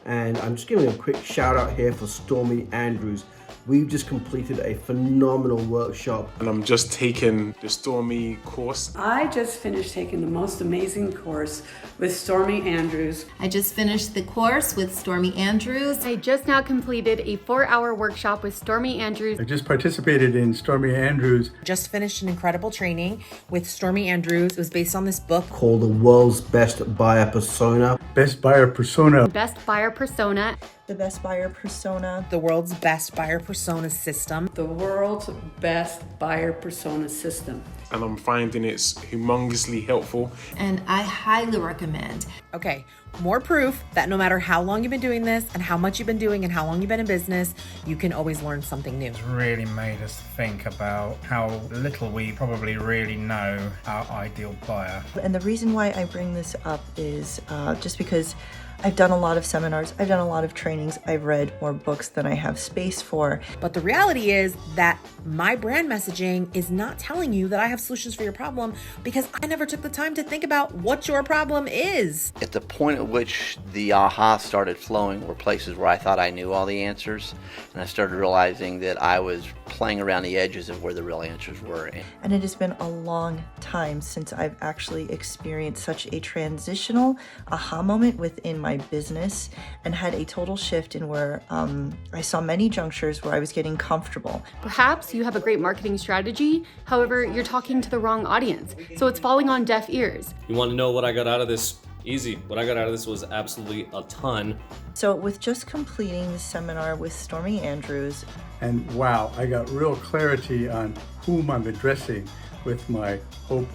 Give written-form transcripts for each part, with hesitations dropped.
And I'm just giving a quick shout out here for Stormie Andrews. We've just completed a phenomenal workshop. And I'm just taking the Stormie course. I just finished taking the most amazing course with Stormie Andrews. I just finished the course with Stormie Andrews. I just now completed a 4-hour workshop with Stormie Andrews. I just participated in Stormie Andrews. Just finished an incredible training with Stormie Andrews. It was based on this book Called The World's Best Buyer Persona. Best Buyer Persona. Best Buyer Persona. The Best Buyer Persona. The World's Best Buyer Persona System. The world's best buyer persona system. And I'm finding it's humongously helpful. And I highly recommend. Okay, more proof that no matter how long you've been doing this and how much you've been doing and how long you've been in business, you can always learn something new. It's really made us think about how little we probably really know our ideal buyer. And the reason why I bring this up is just because I've done a lot of seminars, I've done a lot of trainings, I've read more books than I have space for. But the reality is that my brand messaging is not telling you that I have solutions for your problem because I never took the time to think about what your problem is. At the point at which the aha started flowing were places where I thought I knew all the answers, and I started realizing that I was playing around the edges of where the real answers were. And it has been a long time since I've actually experienced such a transitional aha moment within my business and had a total shift in where I saw many junctures where I was getting comfortable. Perhaps you have a great marketing strategy, however, you're talking to the wrong audience, so it's falling on deaf ears. You want to know what I got out of this? Easy. What I got out of this was absolutely a ton. So with just completing the seminar with Stormie Andrews, And wow, I got real clarity on whom I'm addressing with my Hope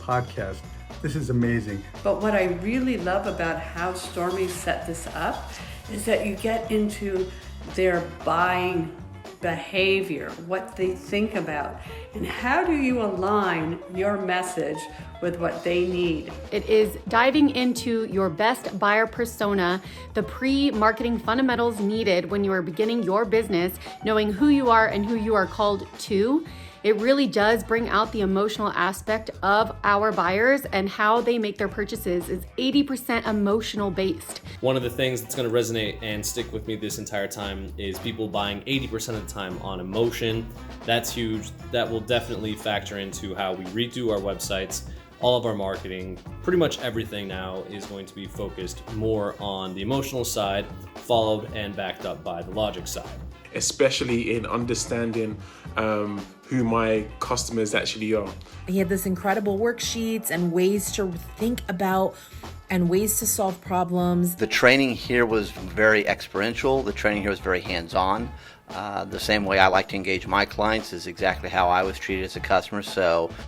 podcast. This is amazing. But what I really love about how Stormie set this up is that you get into their buying behavior, what they think about, and how do you align your message with what they need. It is diving into your best buyer persona, the pre-marketing fundamentals needed when you are beginning your business, knowing who you are and who you are called to. It really does bring out the emotional aspect of our buyers, and how they make their purchases is 80% emotional based. One of the things that's going to resonate and stick with me this entire time is people buying 80% of the time on emotion. That's huge. That will definitely factor into how we redo our websites. All of our marketing, pretty much everything now is going to be focused more on the emotional side, followed and backed up by the logic side. Especially in understanding who my customers actually are. He had this incredible worksheets and ways to think about and ways to solve problems. The training here was very experiential. The training here was very hands-on. The same way I like to engage my clients is exactly how I was treated as a customer.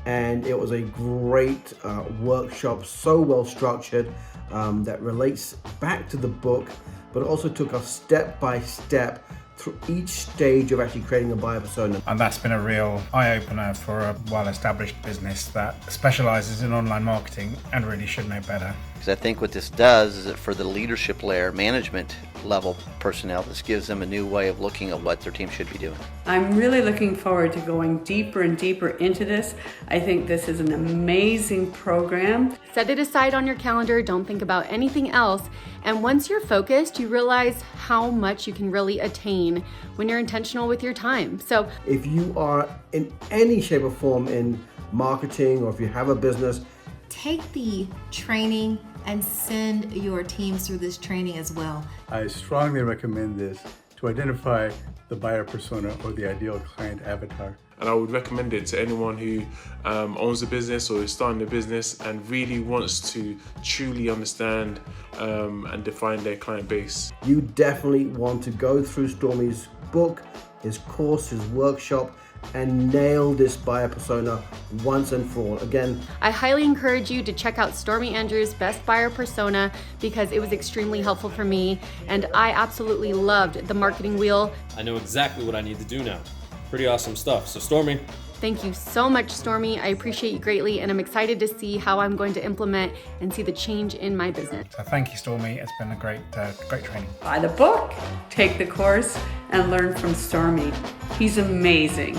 And it was a great workshop, so well structured, that relates back to the book, but also took us step by step through each stage of actually creating a buyer persona. And that's been a real eye-opener for a well-established business that specializes in online marketing and really should know better. Because I think what this does is that for the leadership layer, management level personnel, this gives them a new way of looking at what their team should be doing. I'm really looking forward to going deeper and deeper into this. I think this is an amazing program. Set it aside on your calendar, don't think about anything else. And once you're focused, you realize how much you can really attain when you're intentional with your time. So if you are in any shape or form in marketing, or if you have a business, Take the training and send your teams through this training as well. I strongly recommend this to identify the buyer persona or the ideal client avatar. And I would recommend it to anyone who owns a business or is starting a business and really wants to truly understand and define their client base. You definitely want to go through Stormie's book, his course, his workshop, and nail this buyer persona once and for all. Again, I highly encourage you to check out Stormie Andrews' Best Buyer Persona because it was extremely helpful for me, and I absolutely loved the marketing wheel. I know exactly what I need to do now. Pretty awesome stuff. So Stormie, thank you so much, Stormie. I appreciate you greatly, and I'm excited to see how I'm going to implement and see the change in my business. So thank you, Stormie. It's been a great training. Buy the book, take the course, and learn from Stormie. He's amazing.